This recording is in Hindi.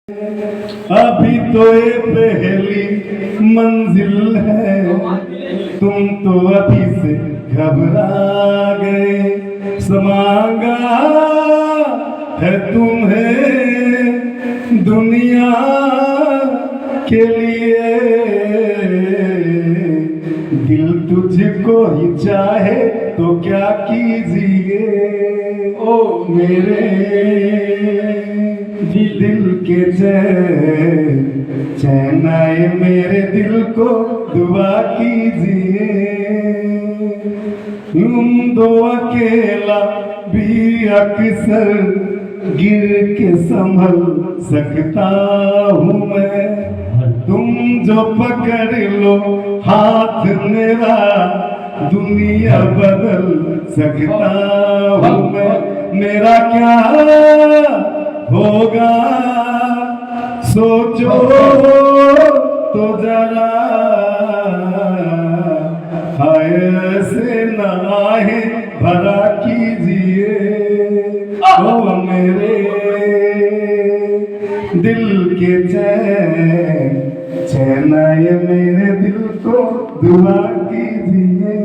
अभी तो ये पहली मंजिल है, तुम तो अभी से घबरा गए। समांगा है तुम्हें दुनिया के लिए, दिल तुझको ही चाहे तो क्या कीजिए। ओ मेरे दिल के चैन आए मेरे दिल को दुआ कीजिए। तुम दो अकेला भी अक्सर गिर के संभल सकता हूँ मैं, तुम जो पकड़ लो हाथ मेरा दुनिया बदल सकता हूँ मैं। मेरा क्या होगा सोचो तो जरा, हाय ऐसे न आहे भरा कीजिए। ओ मेरे दिल के चैन आए मेरे दिल को दुआ कीजिए।